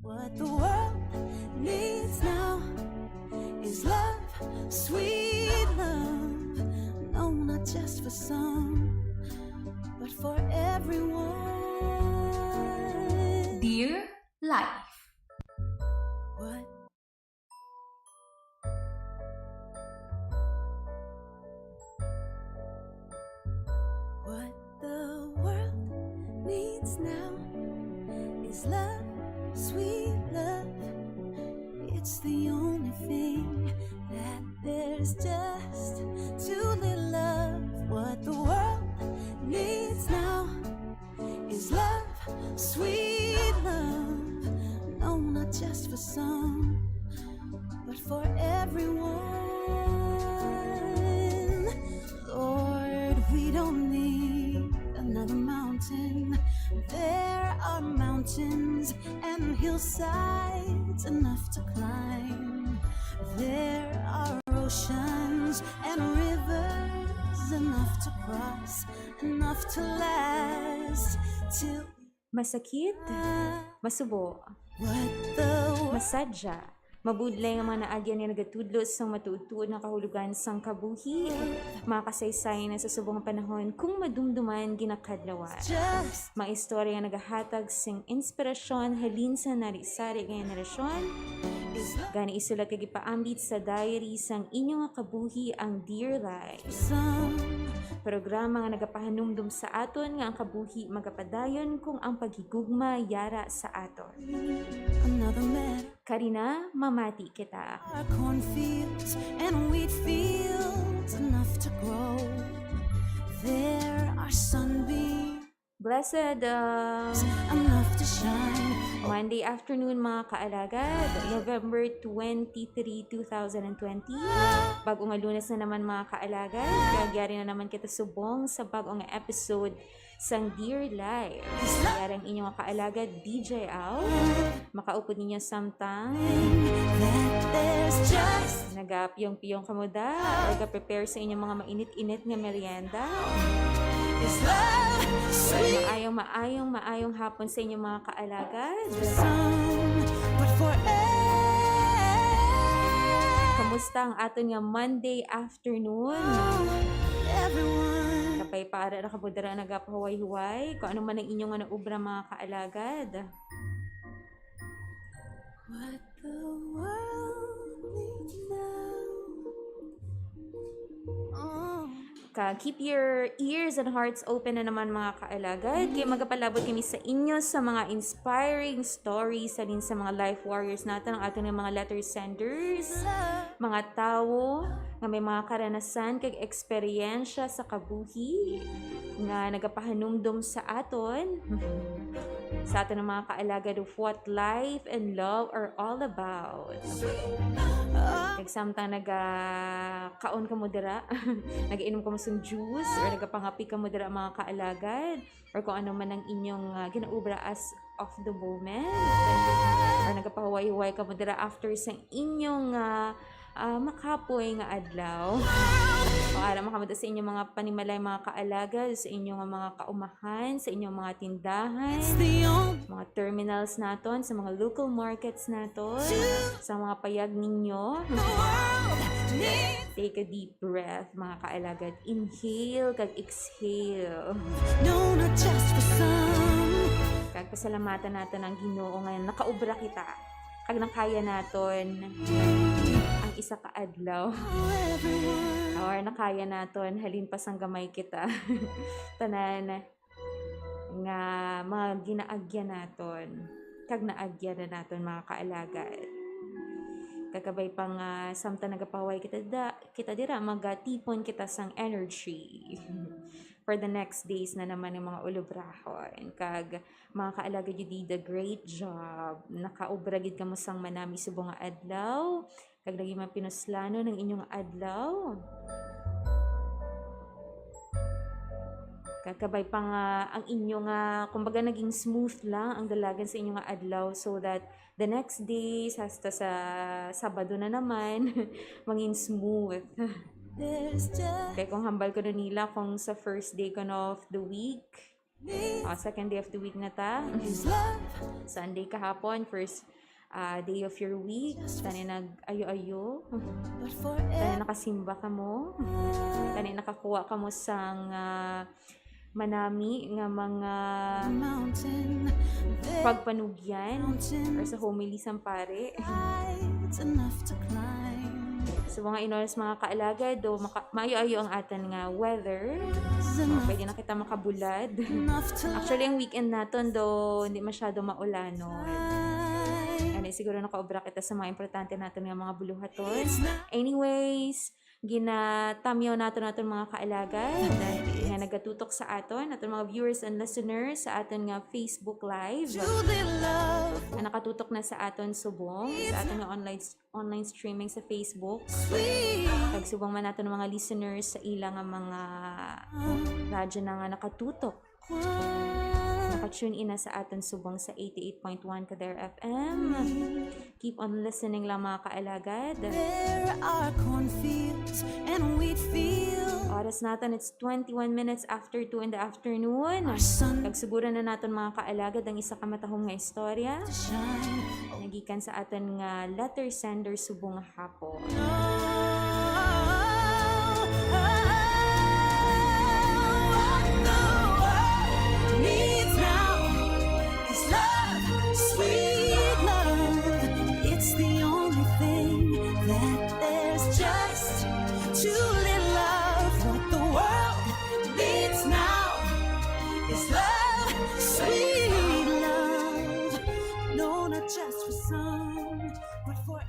What the world needs now is love, sweet love. No, not just for some, but for everyone. Dear Life. What the world needs now is love, sweet love. It's the only thing that there's just too little of. What the world needs now is love, sweet love. No, not just for some, but for everyone. Lord, we don't need another mountain. There are mountains and hillsides enough to climb. There are oceans and rivers enough to cross, enough to last till Masakit, masubo, what the world masadya, mabudlay nga mga naagyan nga nagatudlo sang matutuod na kahulugan sang kabuhi, mga kasaysay na sa subong panahon kung madumduman ginakadlawan. just Mga istorya nga nagahatag sing inspirasyon halin sa narisari nga henerasyon, is love gani isulat kag ipaambit sa diary sang inyo nga kabuhi ang Dear Life. some. Programa nga nagapahanumdum sa aton nga ang kabuhi magapadayon kung ang paghigugma yara sa aton. Another matter. Karina, mamati kita. Our cornfields and wheat fields enough to grow. There are sunbeams Blessed enough to shine. Monday afternoon mga kaalagad, November 23, 2020. Bagong nga Lunes na naman mga kaalagad. Kagayari na naman kita subong sa bagong nga episode sang Dear Life. Kaya ang inyong kaalagad, DJ Al. Makaupod ninyo samtang That there's just nagapiyong-piyong kamuda or ka-prepare sa inyong mga mainit-init nga merienda. is love, sweet Maayong hapon sa inyong mga kaalagad. some, but for Kamusta ang aton nga Monday afternoon? everyone. Kapay para na kabudara nagapahuway-huway. Kung ano man ang inyong naubra mga kaalagad. What the world needs now. Oh. Keep your ears and hearts open na naman mga kaalagad. Kaya magapalabot kami sa inyo sa mga inspiring stories alin sa mga life warriors natin, ang ating mga letter senders, mga tao nga may mga karanasan kag eksperyensya sa kabuhi nga nagapahanumdum sa aton ng mga kaalagad of what life and love are all about. Kag samtang nagakaon ka mo dira, nag-inom ka mo sa juice or nagapangapi ka mo dira mga kaalagad or kung ano man ang inyong ginaubra as of the moment or nagapahuway-huway ka mo dira after sa inyong makapoy nga adlaw. O alam mo sa inyong mga panimalay mga kaalagad, sa inyong mga kaumahan, sa inyong mga tindahan, The only mga terminals naton, sa mga local markets naton, sa mga payag ninyo. world needs. Take a deep breath, mga kaalagad. Inhale kag exhale. No, not just for some. Kag pasalamatan natin ang Ginoo ngayon. Nakaubra kita. Kag nakaya naton ang isa ka adlaw. Everyone. Or nakaya naton halin pa sang gamay kita. Tanan nga mga ginaagya naton. Kag naagya na naton mga kaalagad. Kagabay pang samtang nagapaway kita dira magatipon kita sang energy for the next days na naman ng mga ulubrahon. Kag mga kaalagad, you did a great job. Nakaubra gid kamo sang manami subong nga adlaw. Kag lagi man pinuslano ng inyong adlaw. Kakabay pa nga ang inyong kumbaga naging smooth lang ang dalagan sa inyong adlaw so that the next days hasta sa Sabado na naman mangin smooth. There's just Kaya kung hambal ko na nila kung sa first day ko na of the week Second day of the week na ta. is love. Sunday kahapon, first day of your week. Tani nag-ayo-ayo. But Tani forever nakasimba ka mo. Tani nakakuha ka mo sang manami nga mga mountain, there's pagpanugyan mountain or sa homily sang pare. heights enough to climb. So mga inoras mga kaalagad, do maayo-ayo ang atan nga weather. Pwede na kita makabulad. Enough to Actually, ang weekend naton do hindi masyado maulano. climb. Ano, siguro nakaobra kita sa mga importante natin nga mga buluhaton. It's not Anyways, ginatamyaw natin mga kaalagad nga nagatutok sa aton mga viewers and listeners sa aton nga Facebook Live truly love, nga nakatutok na sa aton subong sa aton nga online streaming sa Facebook. sweet. Pagsubong man natin mga listeners sa ilang nga mga radyo na nga nakatutok. Naka-tune in na sa aton subong sa 88.1 Kader FM. Keep on listening lang mga kaalagad. There are cornfields and wheat fields. Oras natin, it's 21 minutes after 2 in the afternoon. Our sun Pagsiguro na natin mga kaalagad ang isa ka matahong nga istorya. to shine. Nagikan sa aton nga letter sender subong nga hapon. What the world needs now is love, sweet love. It's the only thing that there's just too little love. What the world needs now is love, sweet love. No, not just for some, but for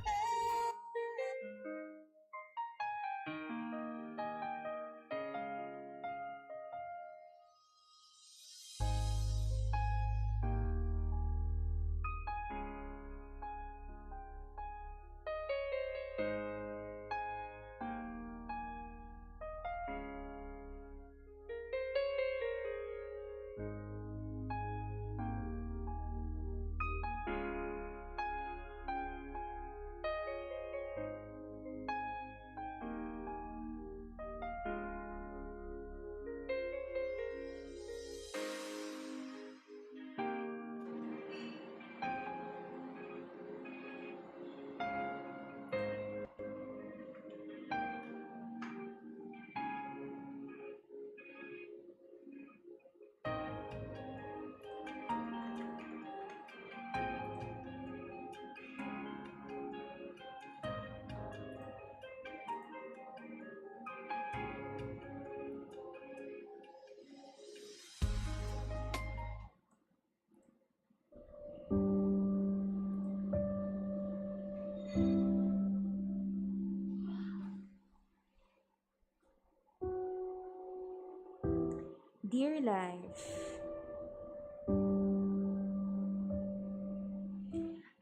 Dear Life,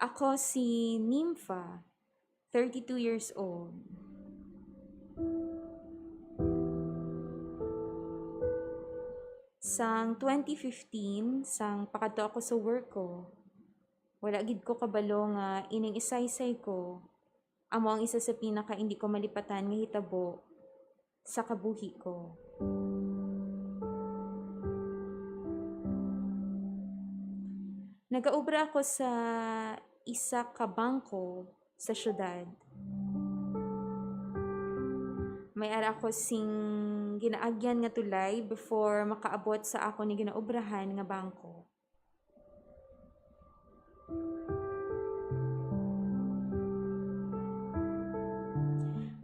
ako si Nympha, 32 years old. Sang 2015, sang pakadto ako sa work ko, wala gid ko kabalo nga ining isaysay ko, amo ang isa sa pinaka hindi ko malipatan nga hitabo sa kabuhi ko. Nagaobra ako sa isa ka bangko sa syudad. May ara ako sing ginaagyan nga tulay before makaabot sa ako ni ginaobrahan nga bangko.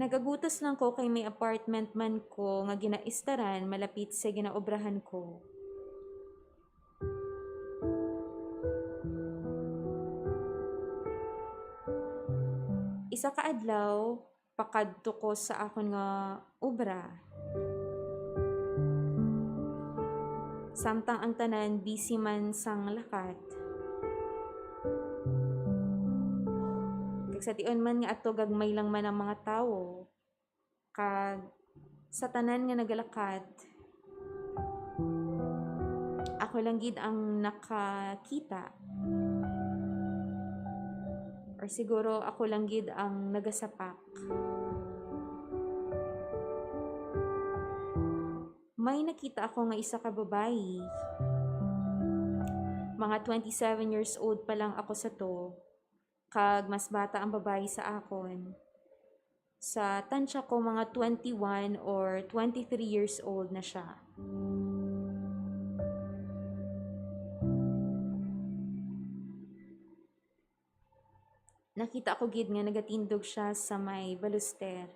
Nagagutos lang ko kay may apartment man ko nga ginaistaran malapit sa ginaobrahan ko. Isa ka adlaw, pakadto ko sa akon nga obra. Samtang ang tanan busy man sang lakat. Kag sa tion man nga ato gagmay lang man ang mga tawo. Kag sa tanan nga nagalakat, ako lang gid ang nakakita. Or siguro ako lang gid ang nagasapak. May nakita ako nga isa ka babae Mga 27 years old pa lang ako sa to, kag mas bata ang babae sa akon. Sa tansya ko mga 21 or 23 years old na siya. Nakita ko gid nga nagatindog siya sa may baluster,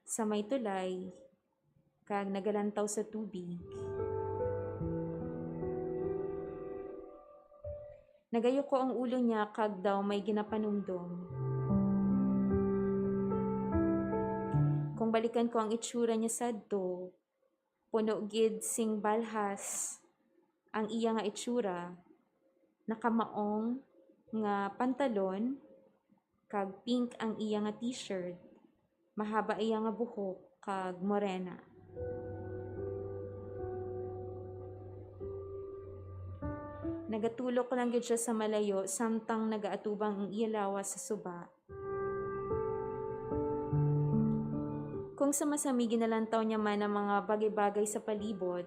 sa may tulay, kag nagalantaw sa tubig. Nagayo ko ang ulo niya kag daw may ginapanumdum. Kung balikan ko ang itsura niya sadto, puno gid sing balhas ang iya nga itsura, nakamaong nga pantalon, kag pink ang iya nga t-shirt, mahaba iya nga buhok, kag morena. Nagatulok lang gid siya sa malayo, samtang nagaatubang ang iya lawas sa suba. Kung sa masami ginalantaw niya man ang mga bagay-bagay sa palibot,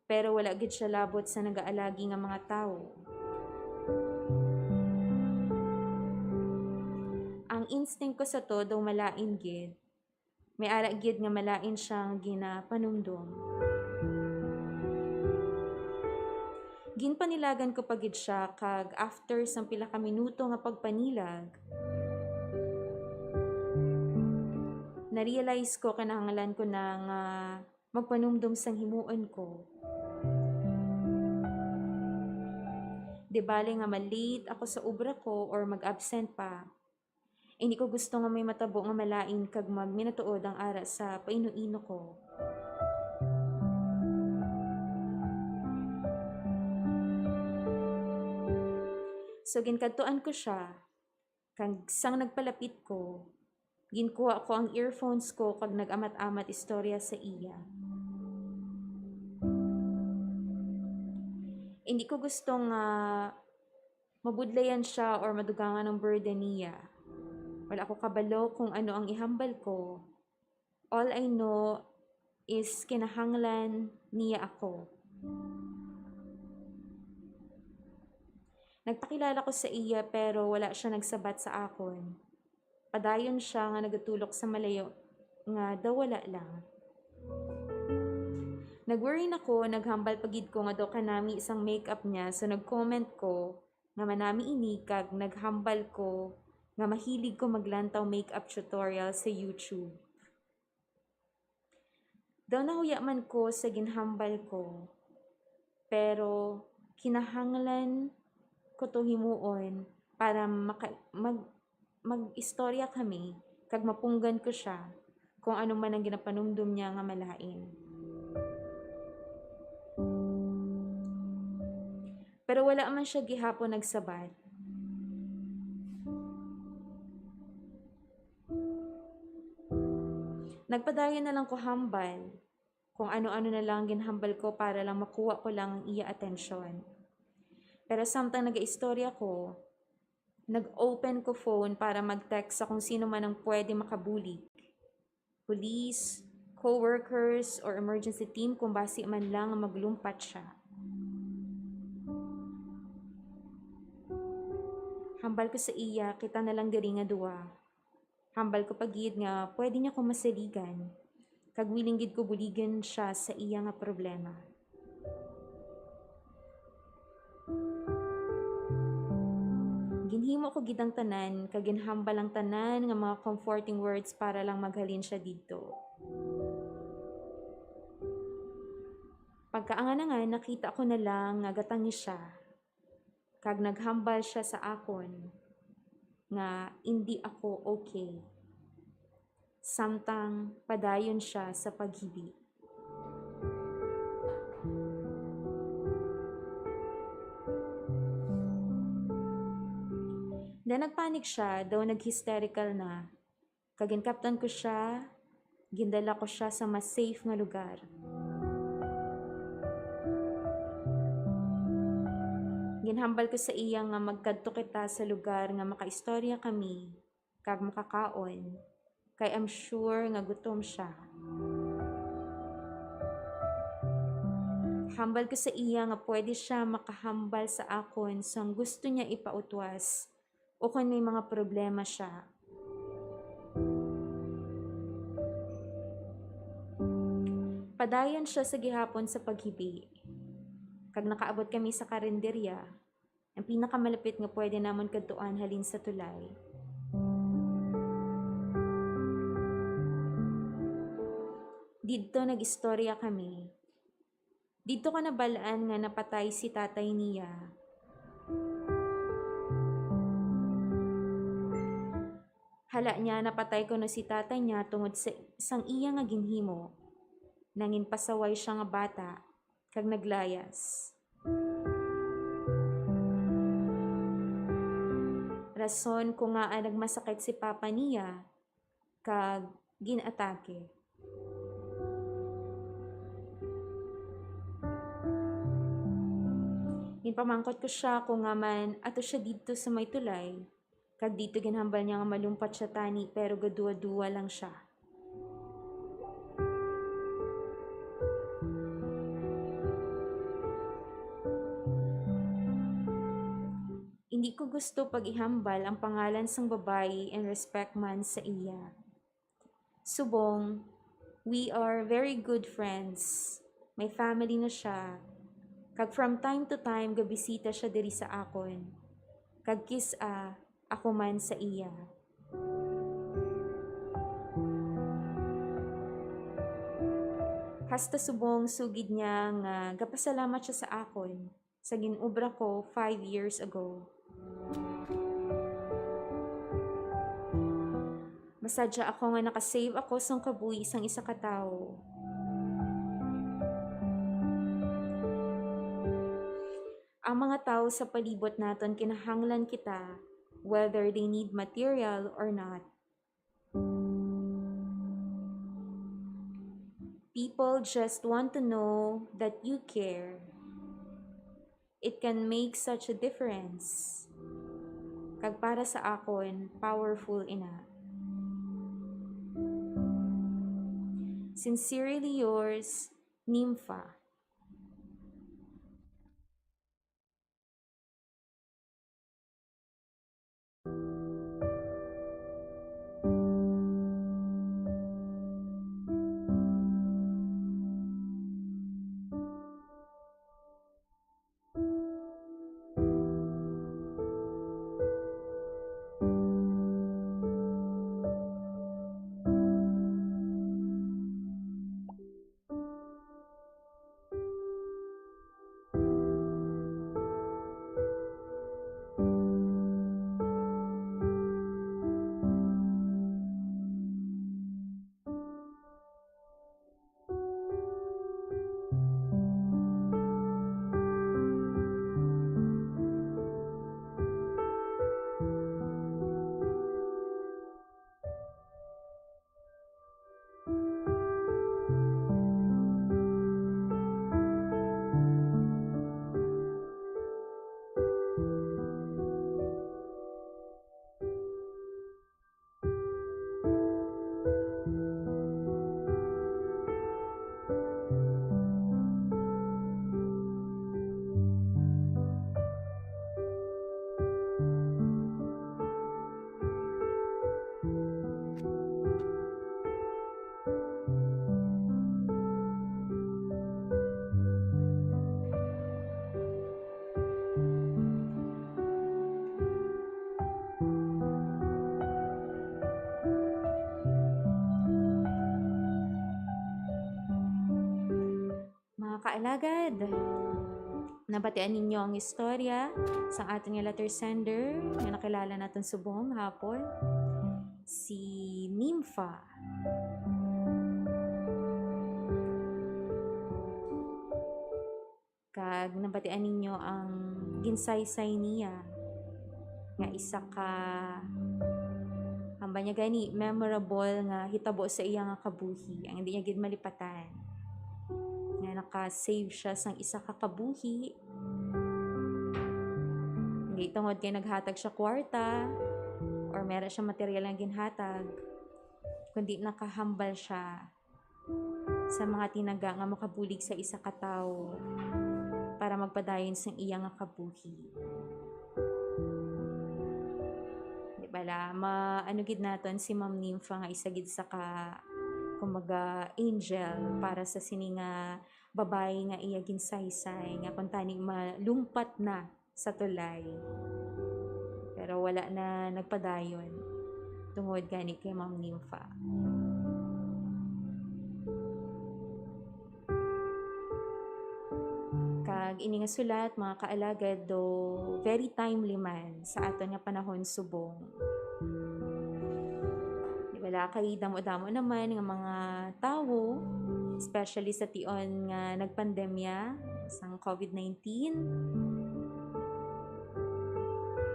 pero wala gid siya labot sa nagaalagi nga mga tao. Ang instinct ko sa to daw malain gid. May ara gid nga malain siyang ginapanumdum. Ginpanilagan ko pagid siya kag after sang pila ka minuto nga pagpanilag, na-realize ko kinahanglan ko na nga magpanumdum sang himuon ko. Di bale nga malate ako sa obra ko or mag-absent pa. Hindi ko gusto nga may matabo nga malain kag magminatuod ang ara sa painuino ko. So ginkadtuan ko siya, kag sang nagpalapit ko, ginkuha ko ang earphones ko kag nag-amat-amat istorya sa iya. Hindi ko gustong mabudlayan siya or madugangan ng burden niya. Wala ko kabalo kung ano ang ihambal ko. All I know is kinahanglan niya ako. Nagpakilala ko sa iya pero wala siya nagsabat sa akon. Padayon siya nga nagatulok sa malayo nga daw wala lang. Nag-worry na ko, naghambal pagid ko nga daw kanami isang makeup niya, so nag-comment ko nga manami ini kag naghambal ko nga mahilig ko maglantaw makeup tutorial sa YouTube. Daw nahuya man ko sa ginhambal ko, pero kinahanglan ko to himuon para mag-istorya kami kag mapunggan ko siya kung ano man ang ginapanumdum niya nga malain. Pero wala man siya gihapon nagsabat. Nagpadayon na lang ko hambal kung ano-ano na lang ginhambal ko para lang makuha ko lang ang iya atensyon. Pero samtang nag-istorya ko, nag-open ko phone para mag-text sa kung sino man ang pwede makabuli. Police, co-workers, or emergency team kung basi man lang maglumpat siya. Hambal ko sa iya, kita na lang diri nga duwa. Hambal ko pagid nga pwede niya ko masaligan. Kag willing gid ko buligan siya sa iya nga problema. Ginhimo ko gid ang tanan, kag ginhambal ang tanan nga mga comforting words para lang maghalin siya didto. Pagkaangan nakita ko na lang nga gatangi siya. Kag naghambal siya sa akon nga hindi ako okay. Samtang padayon siya sa paghibi. Na nagpanik siya, daw nag-hysterical na. Kaginkaptan ko siya, gindala ko siya sa mas safe nga lugar. Ginhambal ko sa iya nga magkadto kita sa lugar nga makaistorya kami, kag makakaon, kay I'm sure nga gutom siya. Hambal ko sa iya nga pwede siya makahambal sa akon sang gusto niya ipautwas o kung may mga problema siya. Padayon siya sa gihapon sa paghibi. Kag nakaabot kami sa karinderya, ang pinakamalapit nga pwede namon kadtuan halin sa tulay. Dito nag-istorya kami. Dito ka nabalaan nga napatay si tatay niya. Hala niya napatay ko no si tatay niya tungod sa isang iya nga ginhimo. Nangin pasaway siya nga bata, kag naglayas. Rason ko nga nagmasakit si papa niya, kag ginatake. Ginpamangkot ko siya kung nga man ato siya dito sa may tulay, kag dito ginhambal niya nga malumpat siya tani pero gadua-dua lang siya. Hindi ko gusto pag ihambal ang pangalan sang babae and respect man sa iya. Subong, we are very good friends. May family na siya. Kag from time to time gabisita siya diri sa akon. Kag ako man sa iya. Hasta subong sugid niya nga gapasalamat siya sa akon sa ginubra ko 5 years ago. Masadya ako nga nakasave ako sang kabuhi sang isa ka tawo. Ang mga tao sa palibot naton kinahanglan kita whether they need material or not. People just want to know that you care. It can make such a difference. Kag para sa akon, powerful ina. Sincerely yours, Nympha. Mga kaalagad, nabatian ninyo ang istorya sa ating letter sender na nakilala natin subong hapon, si Nympha. Kag nabatian ninyo ang ginsaysay niya nga isa ka hamba niya gani memorable nga hitabo sa iya nga kabuhi ang hindi niya gid malipatan. Naka-save siya sang isa ka kabuhi. Hindi tungod kay naghatag siya kwarta or meron siya material na ginhatag, kundi nakahambal siya sa mga tinaga nga makabulig sa isa ka tawo para magpadayon sa iya nga kabuhi. Di bala, maano gid naton si Ma'am Nympha nga isa gid sa ka kumaga angel para sa sini nga babae nga iya ginsaysay nga kuntani malumpat na sa tulay. Pero wala na nagpadayon tungod gani kay Ma'am Nympha. Kag ini nga sulat mga kaalagad do very timely man sa aton nga panahon subong. Di wala kay damo-damo naman nga mga tawo, especially sa tion nga nagpandemya sang COVID-19.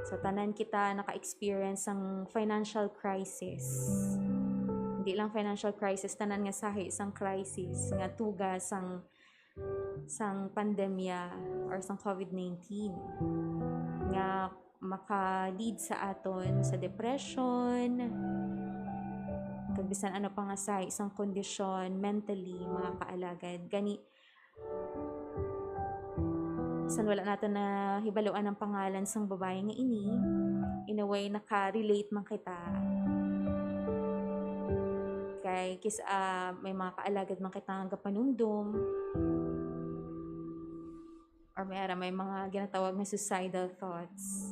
So tanan kita naka-experience ang financial crisis. Hindi lang financial crisis, tanan nga sahi sang crisis nga tuga sang pandemya or sang COVID-19 nga maka-lead sa aton sa depression, kag bisan ano pa nga sa isang kondisyon mentally mga kaalagad. Gani bisan wala natin na hibaluan ang pangalan sang babae nga ini, in a way naka-relate man kita. Kay may mga kaalagad man kita nga panumdum, or may mga ginatawag na suicidal thoughts.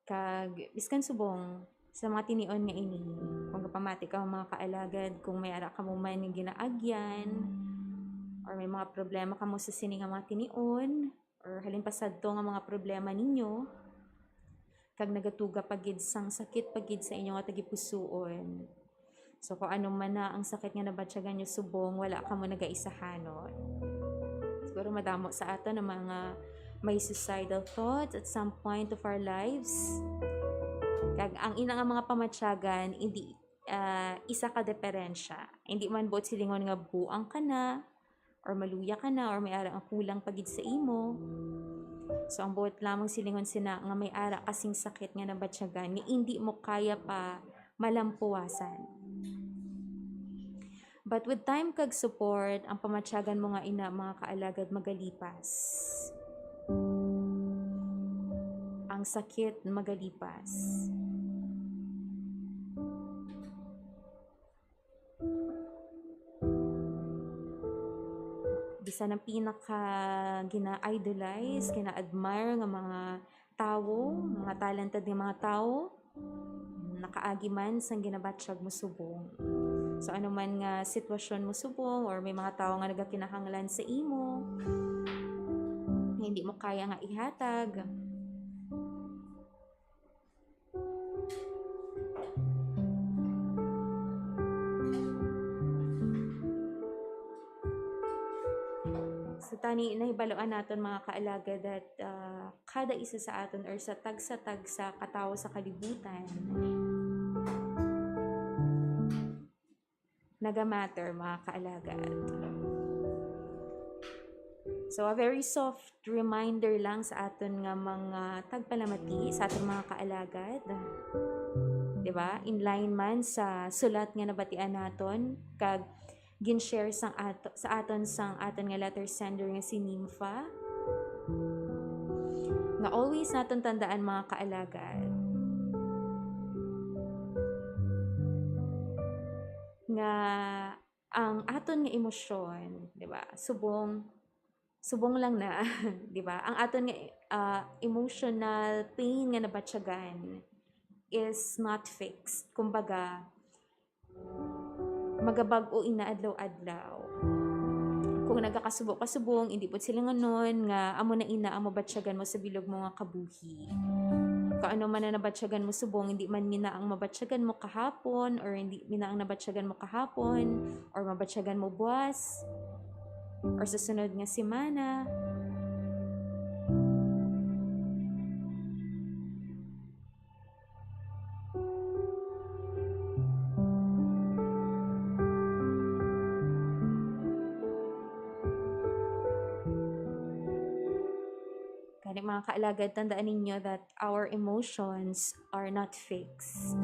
Kag biskan subong sa mga tinion nga ini, kung kapamati ka mga kaalagad, kung may ara ka mo man yung ginaagyan, or may mga problema ka mo sa sini nga mga tinion, or halin pasad to nga mga problema ninyo, kag nagatuga pagid sang sakit pagid sa inyo nga tagipusoon. So kung ano man na ang sakit nga nabatyagan nyo subong, wala ka mo nagaisahanon. Siguro madamo sa ato ng mga may suicidal thoughts at some point of our lives. Kag ang ina nga mga pamatyagan, hindi isa ka diferensya. Hindi man buot silingon nga buang ka na, or maluya ka na, or may ara ang kulang pagid sa imo. So ang buot lamang silingon sina nga may ara kasing sakit nga nabatyagan, nga hindi mo kaya pa malampuwasan. But with time kag support, ang pamatyagan mo nga ina mga kaalagad magalipas. Ang sakit magalipas. Bisa ng pinaka gina-idolize, gina-admire nga mga tao, mga talented nga mga tao, nakaagi man sang ginabatsyag mo subong. So ano man nga sitwasyon mo subong, or may mga tao nga nagakinahanglan sa imo, hindi mo kaya nga ihatag. So tani nahibaluan naton mga kaalaga that kada isa sa aton or sa tagsa-tagsa katawo sa kalibutan naga-matter mga kaalagad. So a very soft reminder lang sa aton nga mga tagpalamati sa aton mga kaalagad. Diba? In line man sa sulat nga nabatian naton kag gin-share sa aton nga letter sender nga si Nympha. Nga always naton tandaan mga kaalagad nga ang aton nga emosyon, di ba? Subong lang na, di ba? Ang aton nga emotional pain nga nabatyagan is not fixed. Kumbaga, magabag-o inaadlaw-adlaw. Kung nagakasubo-kasubong, hindi po sila nganon nga amo na ina ang mabatyagan mo sa bilog mo nga kabuhi. Kung ano man na nabatyagan mo subong, hindi man mina ang mabatyagan mo kahapon, or hindi mina ang nabatyagan mo kahapon, or mabatyagan mo buwas, or sa sunod nga semana. Kaya mga kaalagad, tandaan ninyo that our emotions are not fixed.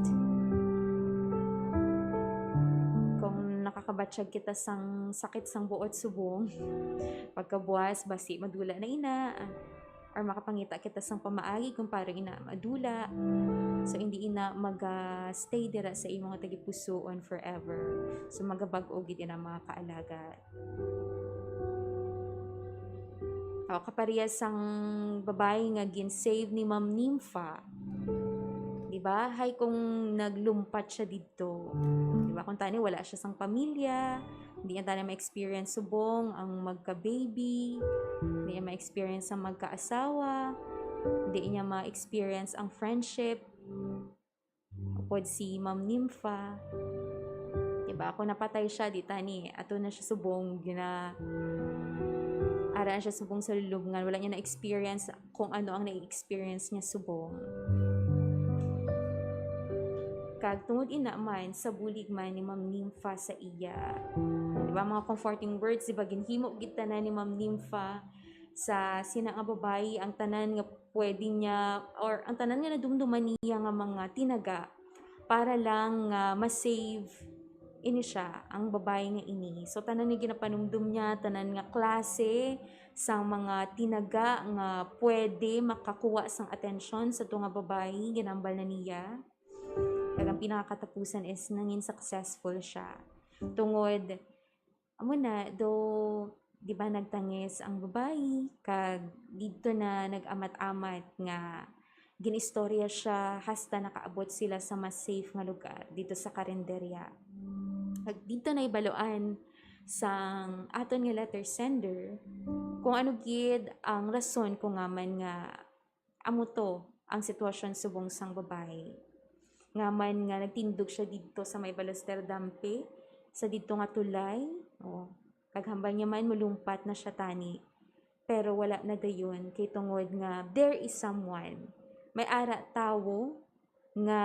makabatsyag kita sang sakit sang buot subong. Pagkabuwas, basi madula na ina. Or makapangita kita sang pamaagi kung parang ina madula. So, hindi ina mag-stay dira sa imong tagipusoon forever. So, magabag-o gid ina mga kaalaga. O, kaparehas sang babae nga gin-save ni Ma'am Nympha. Diba? Hay kung naglumpat siya dito. Diba? Kung tani wala siya sang pamilya, hindi niya tani ma-experience subong ang magka-baby, hindi niya ma-experience ang magka-asawa, hindi niya ma-experience ang friendship. Upod si Ma'am Nympha. Diba? Kung napatay siya, di tani, ato na siya subong, araan siya subong sa lulubngan, wala niya na-experience kung ano ang na-experience niya subong. Kag tungod ina man sa bulig man ni Ma'am Nympha sa iya. Diba mga comforting words, diba ginhimo gid tanan ni Ma'am Nympha sa sina nga babae ang tanan nga pwede niya or ang tanan nga nadumduman niya nga mga tinaga para lang ma-save ini siya ang babae nga ini. So tanan ni ginapanumdum niya, tanan nga klase sang mga tinaga nga pwede makakuha sang atensyon sa tunga babae ginambal na niya. Kag ang pinakakatapusan is nangin successful siya. Tungod, amo na, di ba nagtangis ang babae, kag dito na nag-amat-amat nga ginistorya siya hasta nakaabot sila sa mas safe nga lugar dito sa karinderya. Kag dito na ibaloan sang aton nga letter sender kung ano gid ang rason kung nga man nga amo to ang sitwasyon subong sang babae. Nga man nga nagtindog siya dito sa may Ballester Dampe, sa dito nga tulay. Kaghambal niya man mulumpat na siya tani. Pero wala na dayon kay tungod nga there is someone. May ara tawo nga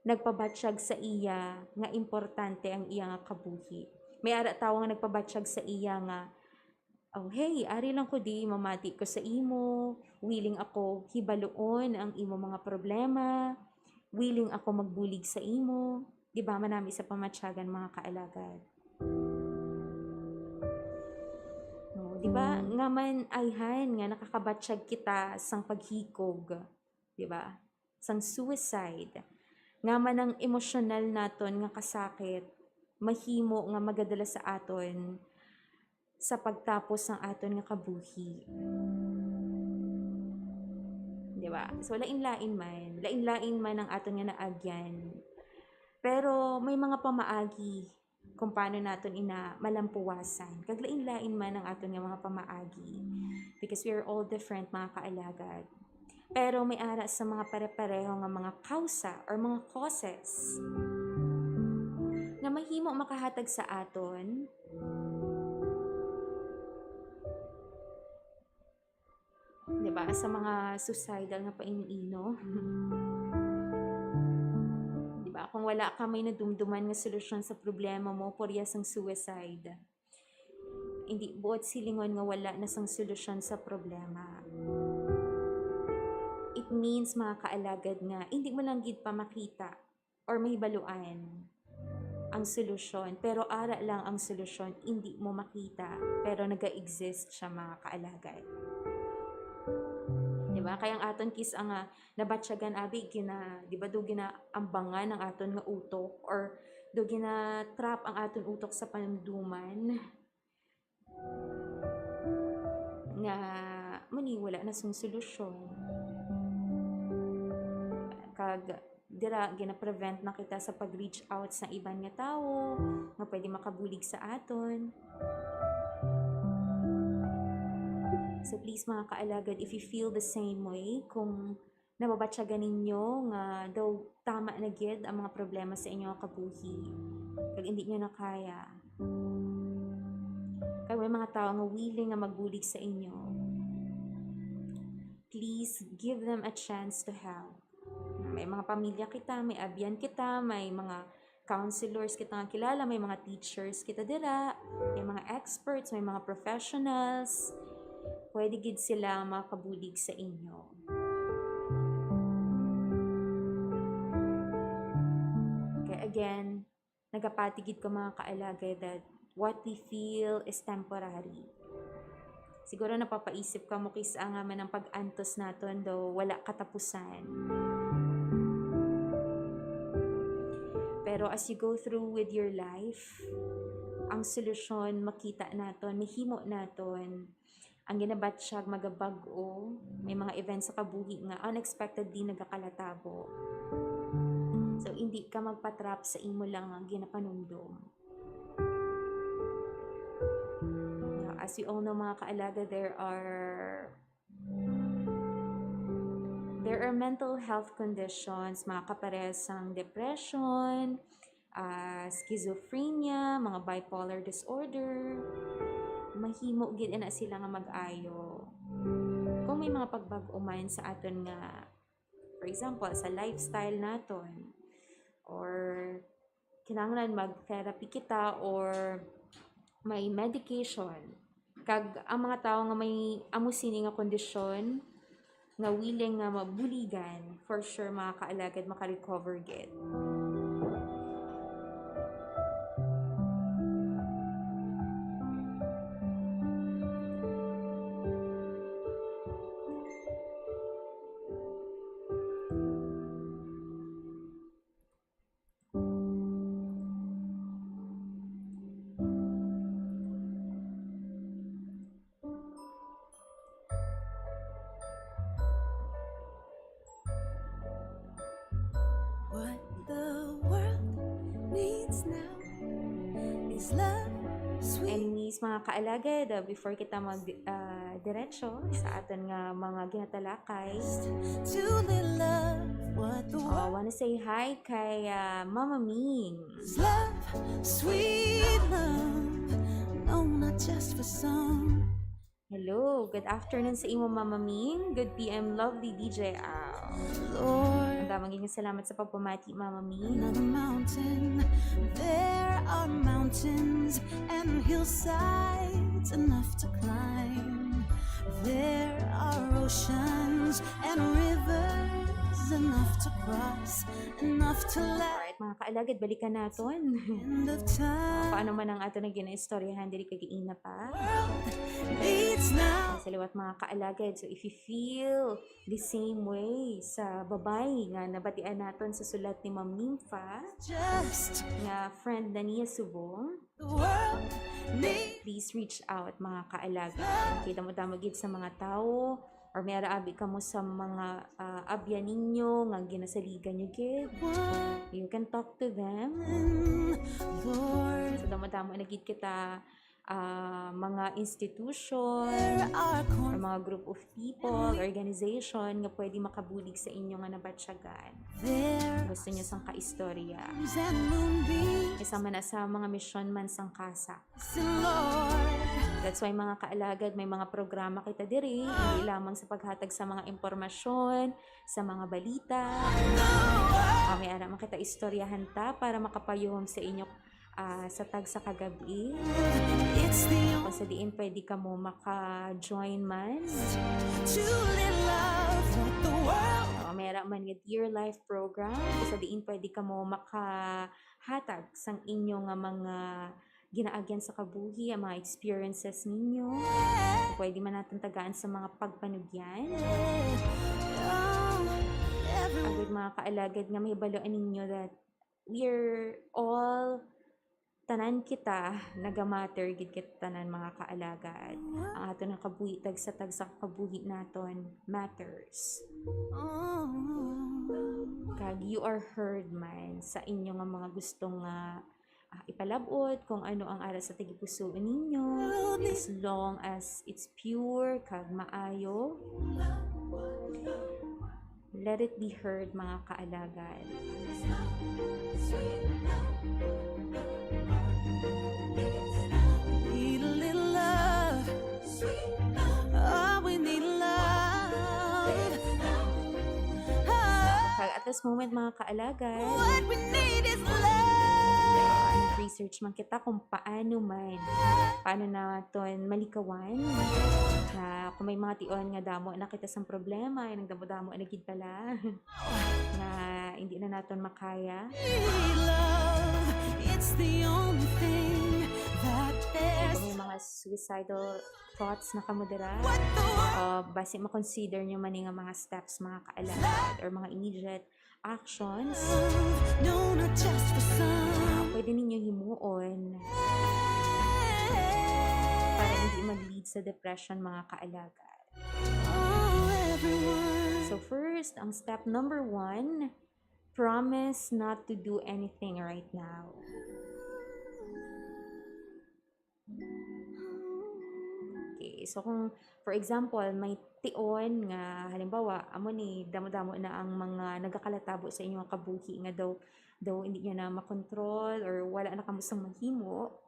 nagpabatsyag sa iya nga importante ang iya nga kabuhi. May ara tawo nga nagpabatsyag sa iya nga oh, hey, ari lang ko di mamati ko sa imo. Willing ako hibaloon ang imo mga problema. Willing ako magbulig sa imo. Di ba manami sa pamatsyagan mga kaalagan. No, di ba nga man ayhan nga nakakabatsyag kita sang paghikog. Di ba? Sang suicide. Nga man ang emosyonal naton nga kasakit, mahimo nga magadala sa aton sa pagtapos ng aton nga kabuhi. Diba? So, lain-lain man ang aton nga naagyan. Pero, may mga pamaagi kung paano naton ina malampuwasan. Kag lain-lain man ang aton nga mga pamaagi. Because we are all different, mga kaalagad. Pero, may ara sa mga pare-pareho nga mga kausa or mga causes na mahimo makahatag sa aton diba? Sa mga suicidal nga painiino. Diba? Kung wala ka may nadumduman nga solusyon sa problema mo, poriyas ang suicide. Hindi buot silingon nga wala na sang solusyon sa problema. It means mga kaalagad nga, hindi mo lang gid pa makita or mahibaluan ang solusyon. Pero ara lang ang solusyon, hindi mo makita. Pero naga-exist siya mga kaalagad. Diba? Kaya ang aton kis ang nabatsyagan abi diba do ginaambangan ang aton nga utok or do gina-trap ang aton utok sa panumduman nga mani wala na sung solusyon. Kag dira gina-prevent na kita sa pag-reach out sa iban nga tao nga pwede makabulig sa aton. So please mga kaalagad, if you feel the same way, kung nababatsyagan ninyo nga daw tama na gid ang mga problema sa inyo kabuhi, kag hindi nyo na kaya, kag may mga tao nga willing nga magbulig sa inyo, please give them a chance to help. May mga pamilya kita, may abyan kita, may mga counselors kita nga kilala, may mga teachers kita dira, may mga experts, may mga professionals. Pwede gid sila makabulig sa inyo. Kaya again, nagapatigid ko mga kaalagay that what we feel is temporary. Siguro napapaisip ka mo kisa nga man ang pag-antos naton do wala katapusan. Pero as you go through with your life, ang solusyon makita naton, mahimo naton, ang ginabatsyag magabag-o, may mga events sa kabuhi nga unexpectedly nagakalatabo. So hindi ka magpatrap sa imo lang ang ginapanumdum. As you all know mga kaalaga, there are mental health conditions, mga kaparehasang depression, schizophrenia, mga bipolar disorder. Mahimo gid na sila nga mag-ayo. Kung may mga pagbag-o man sa aton nga, for example, sa lifestyle naton, or kinahanglan mag-therapy kita, or may medication, kag ang mga tao nga may amo sini nga kondisyon nga willing nga mabuligan, for sure mga kaalagad makarecover gid. What the world needs now is love, sweet. Anyways mga kaalagad, before kita mag-diretso sa aton nga mga ginatalakay, To little love, what the I world wanna say hi kay Mama Ming. is love, sweet love. No, not just for some. Hello, good afternoon sa imo Mama Ming. Good PM, lovely DJ Al. Lord, Ang daming salamat sa pagpamati Mama Ming. another mountain. There are mountains and hillsides enough to climb. There are oceans and rivers enough to cross, enough to let Alright mga kaalagad, balikan naton. end of time. Paano man ang ato na ginaistoryahan, dili kagiina pa. World needs now. Sa liwat mga kaalagad, so if you feel the same way sa babay nga nabatian naton sa sulat ni Ma'am Nympha, Just nga friend na niya subong, the world needs please reach out mga kaalagad. Kita mo damagid sa mga tao, or may araabi ka mo sa mga abya ninyo nga ginasaligan nyo gid. one, You can talk to them. Lord. So damo-damo na gid kita mga institution There are or mga group of people, organization nga pwede makabulig sa inyo nga nabatsyagan. There Gusto niyo sang kaistorya. and moonbeams, Isama na sa mga mission man sang kasa. Lord. That's why mga kaalagad, may mga programa kita diri, hindi lamang sa paghatag sa mga impormasyon, sa mga balita. May ara makita istoryahan ta para makapayuhom sa inyo sa tag sa kagabi. It's the Kung sa diin pwede ka mo maka-join man. to little love what the world May ara man nga Dear Life program. Kung sa diin pwede ka mo makahatag sang inyo nga mga ginaagyan sa kabuhi, ang mga experiences ninyo. Pwede man natin tagaan sa mga pagpanugyan. everyone Agad mga kaalagad nga may baloan ninyo that we're all tanan kita nagamatter gid kita tanan mga kaalagad. Ang ato ng kabuhi tag sa kabuhi naton matters. Kag you are heard man sa inyo nga mga gustong ipalabot kung ano ang ara sa tagipuso ninyo, as long as it's pure kag maayo. Let it be heard mga kaalagad. need a little love. Oh, we need love. Kag at this moment mga kaalagad, What we need is love. research man kita kung paano naton malikawan na kung may mga tion nga damo na kita sang problema ay nagdamo-damo na gid pala nga hindi na naton makaya. Love, it's the only thing that there's. Kung may mga suicidal thoughts na kamudira, What the world basi ma-consider nyo man nga mga steps, mga kaalagad, or mga immediate actions, no, not just for some. pwede ninyo himuon para hindi mag-lead sa depression, mga kaalagad. Oh, everyone. So first, ang step number 1, promise not to do anything right now. Okay, so kung for example, may tion nga halimbawa amo ni damo-damo na ang mga nagakalatabo sa inyong kabuhi nga daw hindi niya na makontrol or wala na kamusang mahimo.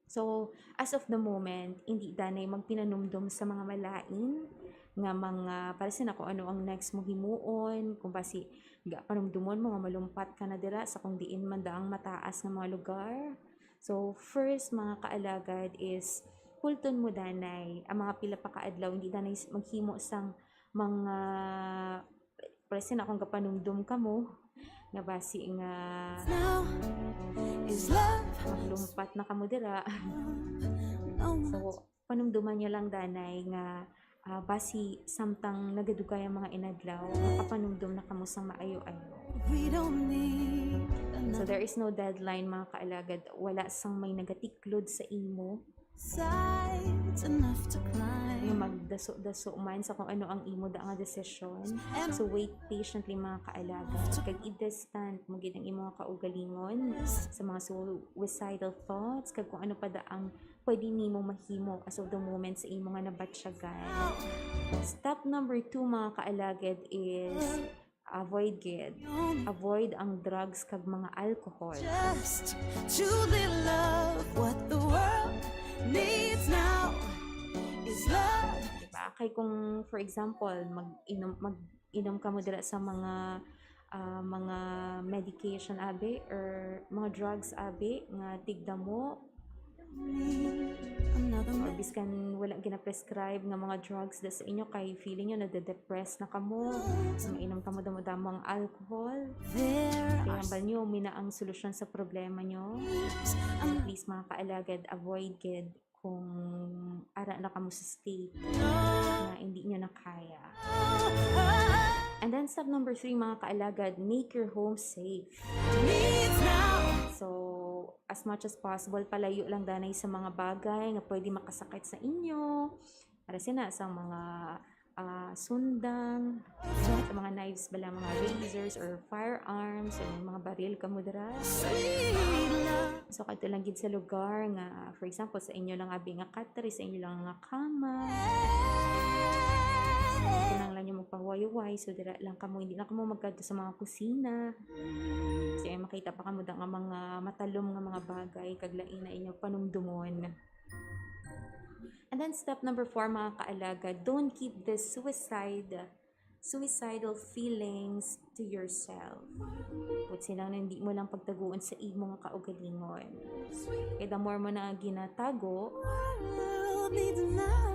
So, as of the moment, hindi danay magpinanumdum sa mga malain nga mga para sa kung ano ang next mo himuon, kung basi ga panumdumon mo nga malumpat ka na dira sa kung diin man daang mataas nga mga lugar. So, first mga kaalagad is kulton mo danay ang mga pila pa kaadlaw hindi danay maghimo sang mga present akong kapanumdum ka mo nga basi nga Now is love. maglumpat na kamo dira. No, So panumduman niya lang danay nga basi samtang nagadugay ang mga inadlaw makapanumdum na kamo sang maayo-ayo. we don't need So another there is no deadline, mga kaalagad, wala sang may nagatiklod sa imo sides enough to nga climb. magdaso-daso man sa kung ano ang imo da nga desisyon. So wait patiently, mga kaalagad, kag i-distant mo gid ang imong kaugalingon sa mga suicidal thoughts kag kung ano pa da ang pwede nimo mahimo as of the moment sa imo nga nabatsyagan. Step number 2, mga kaalagad, is avoid ang drugs kag mga alcohol. Just truly love. What the world needs now is love. Diba? Kay kung for example mag-inom ka mo dira sa mga medication abi or mga drugs abi nga tigda mo Another or man. biskan wala gina-prescribe nga mga drugs da sa inyo kay feeling nyo nade-depress na kamo, mainom ka mo damo-damo ang alcohol, There kaya are ba nyo mina ang solusyon sa problema nyo. times So please, mga kaalagad, avoid gid kung ara na kamo sa state no. na hindi nyo na kaya. And then step number 3, mga kaalagad, make your home safe. Needs now. So, as much as possible, palayo lang danay sa mga bagay nga pwede makasakit sa inyo. Para sa mga sundang, sa mga knives bala, mga razors or firearms, or mga baril ka mo dira. Sweet love. So, kato lang gid sa lugar nga, for example, sa inyo lang abi nga katri, sa inyo lang nga kama. Kailangan lang yung magpahuway-huway, so dira lang kamo, hindi na kamo magkadto sa mga kusina. Kasi makita pa kamo da nga mga matalom nga mga bagay, kaglain na inyo panumdumon. And then step number 4, mga kaalaga, don't keep this suicidal feelings to yourself. Put silang hindi mo lang pagtaguan sa imo nga kaugalingon. Kaya the more mo na ginatago, World needs now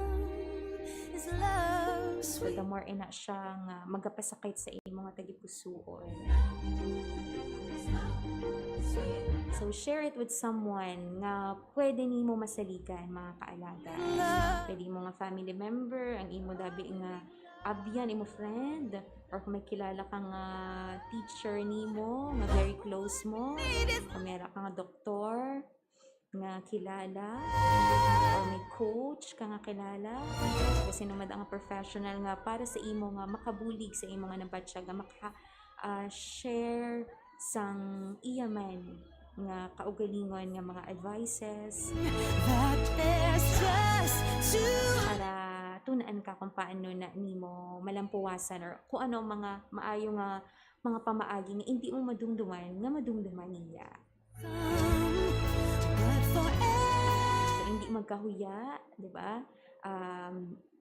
is love. so Sweet. the more ina siya nga magapasakit sa imo nga tagipusoon. So share it with someone nga pwede nimo masaligan, mga kaalaga. Pwede mo nga family member, ang imo dabi nga abyan, imo friend, or kung may kilala kang teacher nimo nga very close mo, kung meron kang doktor nga kilala, or may coach ka nga kilala, kasi naman ang professional nga para sa imo nga makabulig sa imo nga nabatya nga share sang iyaman nga kaugalingon nga mga advices That there's just too para tunaan ka kung paano na nimo malampuwasan or kung ano mga maayo nga mga pamaagi nga hindi mo madumduman niya. but for So hindi magkahuya, di ba?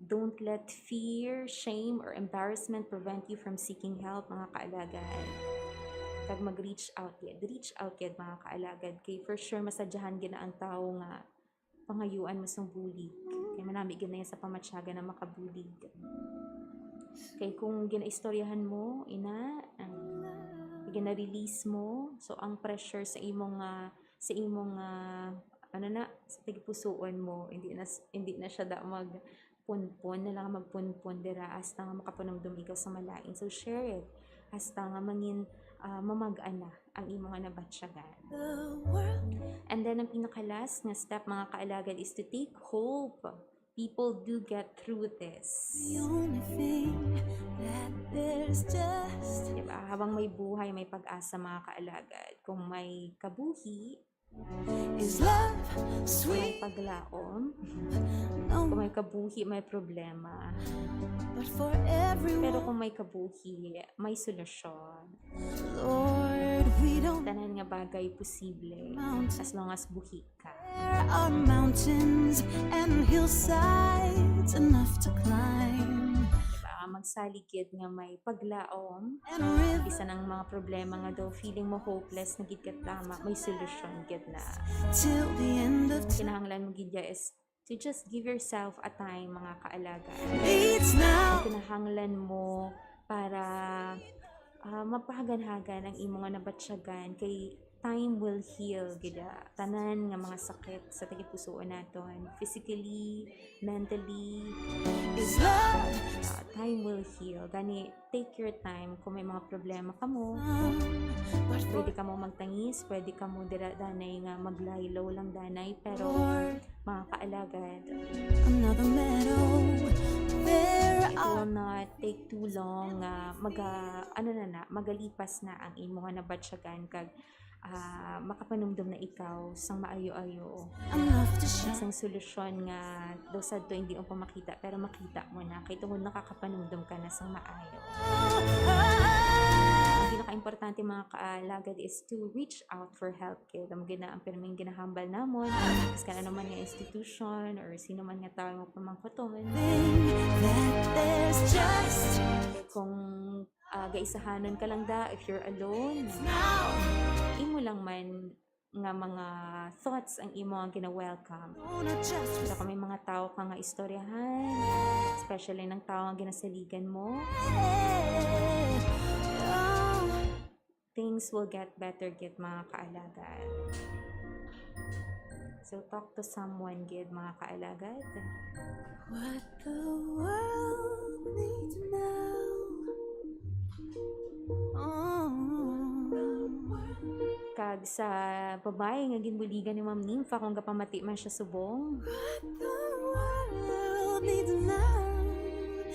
Don't let fear, shame, or embarrassment prevent you from seeking help, mga kaalagan. kag mag-reach out yun mga kaalagad, kay for sure masadyahan gina ang tao nga pangayuan mo sang bulig, kay manami gina yan sa pamatsyaga na makabulig. Kay kung ginaistoryahan mo gina-release mo, so ang pressure sa imong sa tigpusoon mo, hindi na siya da magpunpon na lang magpunpon dira hasta nga makapanumdum ikaw sa malain. So share it hasta nga mangin mamag-an na ang imong nga nabatsyagan. The world And then ang pinaka-last nga step mga kaalagad is to take hope. People do get through this. the only thing that there's just Diba? Habang may buhay, may pag-asa mga kaalagad. Kung may kabuhi, is love kung may sweet. paglaom, No, kung may kabuhi, may problema. but for Pero everyone, kung may kabuhi, may solusyon. Lord, we don't Tanan nga bagay posible mountains. as long as buhi ka. There are mountains and hillsides enough to climb, Diba? Magsaligid nga may paglaom, and rivers isa ng mga problema nga daw feeling mo hopeless na gid kat tama, may solusyon gid na. till the end of time Kinahanglan mo gid ya is to just give yourself a time mga kaalaga. leads now. Kinahanglan mo para mapahagan-hagan ang imong nga nabatsyagan, kay time will heal gida tanan nga mga sakit sa tagipusoon naton, physically, mentally. Is love Time will heal. Gani, take your time. Kung may mga problema ka mo, but for pwede ka mo magtangis, pwede ka mo danay nga maglaylaw lang danay, pero Lord, mga kaalagad, another meadow there it are will not take too long magalipas na ang imo nga nabatsyagan kag makapanumdum na ikaw sang maayo-ayo enough to shine. isang solusyon nga daw sadto hindi mo pa makita pero makita mo na kay tungod nakakapanumdum ka na sang maayo. Ang pinaka-importante mga kaalagad is to reach out for help. Kaya ang pirming ginahambal namon is kana naman nga institution or sino man nga tao mo pamangkoton. That there's just Kung gaisahanon ka lang da, if you're alone, now. imo lang man nga mga thoughts ang imo ang gina-welcome. Oh, not just Pero kung may mga tao ka nga istoryahan, especially ng tao ang ginasaligan mo, oh, things will get better gid mga kaalagad. So talk to someone gid mga kaalagad. what the world needs now. Oh, Kag sa babae nga ginbuligan ni Ma'am Nympha kung gapamati man siya subong, what the world needs now.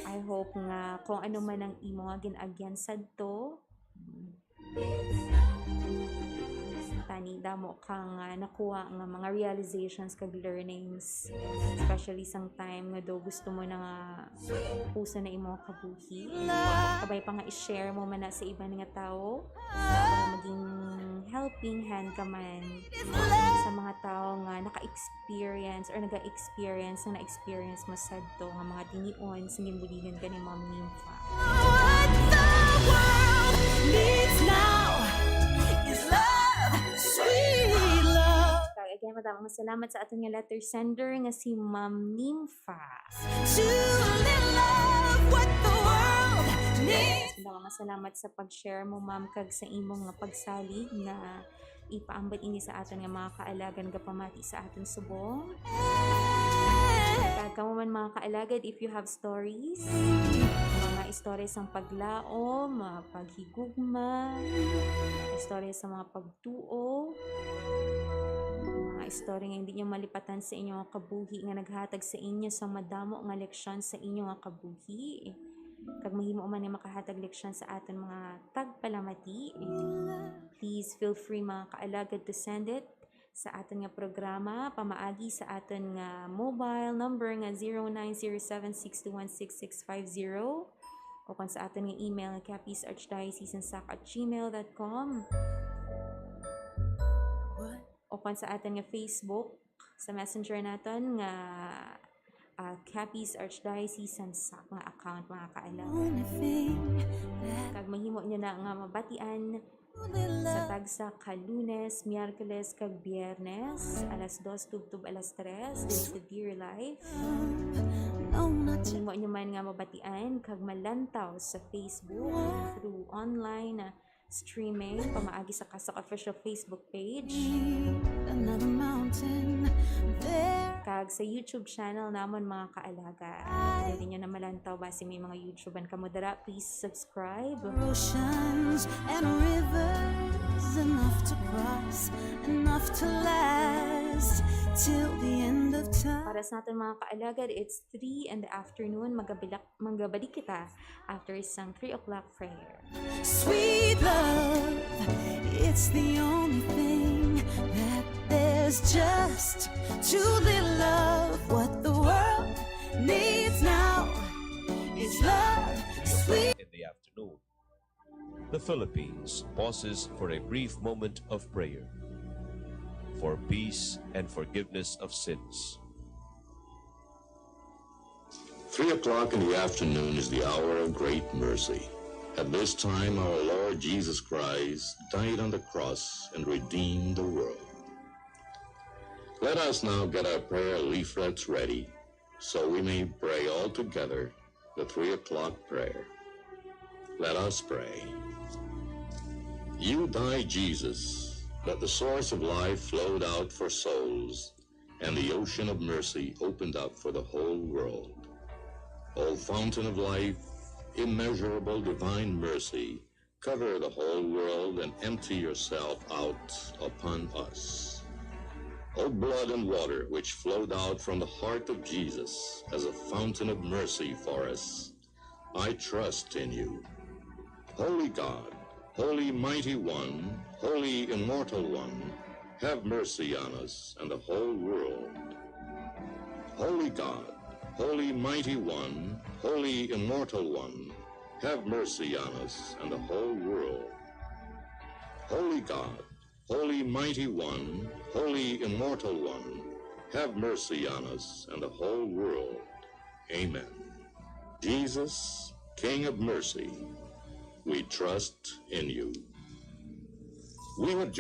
I hope nga kung ano man ang imo nga ginagyan sadto, tani damo kang nakuha nga mga realizations kag learnings, especially sang time nga do gusto mo na nga puso na imo kabuhi, kabay pa nga i-share mo man na sa iba nga tao para maging helping hand ka man sa mga tao nga naka-experience or naga-experience na na-experience mo sadto nga mga tinion sa ginbuligan ka ni Ma'am Nympha. What the world needs now is love, sweet love. Kag again, madaming salamat sa aton nga letter sender nga si Ma'am Nympha. To live love, what the world needs. Madaming salamat sa pag-share mo ma'am kag sa imong nga pagsalig nga ipaambot ini sa aton nga mga kaalagan gapamati sa aton subong. Kag kamo man mga kaalagad, if you have stories, mga istorya sang paglaom, mga paghigugma, istorya sa mga pagtuo, mga istorya nga hindi nyo malipatan sa inyong mga kabuhi nga naghatag sa inyo sa madamo nga leksyon sa inyong mga kabuhi. Kag mahimo man nga makahatag leksyon sa aton mga tagpalamati, please feel free mga kaalagad to send it sa aton nga programa pamaagi sa aton nga mobile number nga 090762166650 o kung sa aton nga email nga capisarchdiocesansac@gmail.com o kung sa aton nga Facebook sa messenger naton nga Capiz Archdiocese sa mga account mga kaalaga. Only thing that Kag mahimo niya na nga mabatian truly sa love. tagsa ka Lunes, Miyerkules kag Biyernes, alas 2 tubtub alas 3 din sa Dear Life. No, not just Mahimo niyo man nga mabatian kag malantaw sa Facebook through online streaming pamaagi sa Kasok official Facebook page another mountain there. kag sa YouTube channel namon mga kaalaga. Pwede niyo na malantaw basi may mga YouTubean kamo dara, please subscribe. Oceans and rivers, enough to cross, enough to last till the end of time. Para sa natin mga kaalagad, it's 3 in the afternoon. Magabalik kita after isang 3 o'clock prayer. Sweet love, it's the only thing that there's just too little of. What the world needs now is love, sweet. In the afternoon, the Philippines pauses for a brief moment of prayer for peace and forgiveness of sins. 3 o'clock in the afternoon is the hour of great mercy. At this time, our Lord Jesus Christ died on the cross and redeemed the world. Let us now get our prayer leaflets ready so we may pray all together the 3 o'clock prayer. Let us pray. You died, Jesus, that the source of life flowed out for souls, and the ocean of mercy opened up for the whole world. O fountain of life, immeasurable divine mercy, cover the whole world and empty yourself out upon us. O blood and water which flowed out from the heart of Jesus as a fountain of mercy for us, I trust in you. Holy God, Holy Mighty One, Holy Immortal One, have mercy on us and the whole world. Holy God, Holy Mighty One, Holy Immortal One, have mercy on us and the whole world. Holy God, Holy Mighty One, Holy Immortal One, have mercy on us and the whole world. Amen. Jesus, King of mercy, we trust in you. We would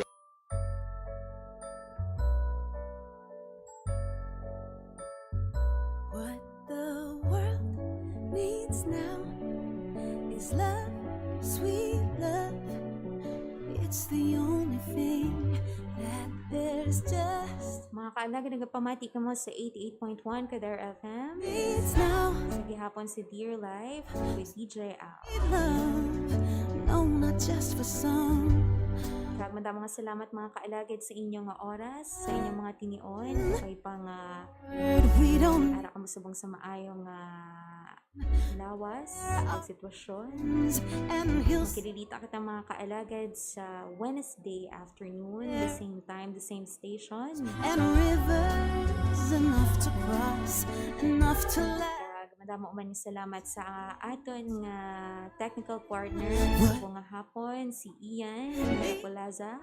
What the world needs now is love, sweet love. It's the only thing that there's just Mga kaalaga, nagapamati ka mo sa 88.1 Kadar FM. needs now. Sa gihapon si Dear Life with DJ Al. Love, no, not just for some. Kag mga salamat mga kaalagad sa inyong nga oras, sa inyong mga tinion, kay pang Word we don't ara ka mo subong sa maayong lawas, ang sitwasyon. and he'll Makililita kita mga kaalagad sa Wednesday afternoon, the same time, the same station. and rivers enough to cross, enough to last. Kag madamo man yung salamat sa aton nga technical partner sa nga hapon, si Ian Polaza.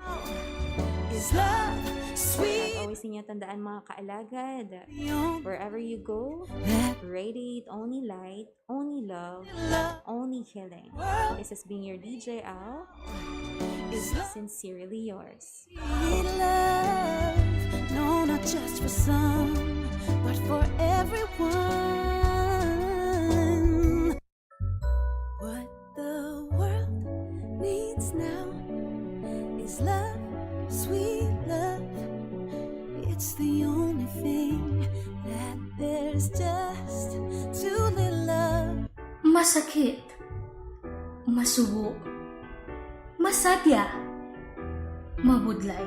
Is love At sweet? always ninyo tandaan mga kaalagad, Beyond wherever you go, that radiate only light, only love, love only healing. world This has been your DJ Al, is love. sincerely yours. Sweet love, no, not just for some, but for everyone. What the world needs now is love, sweet love. It's the only thing that there's just too little of. Masakit, masubo, masadya, mabudlay.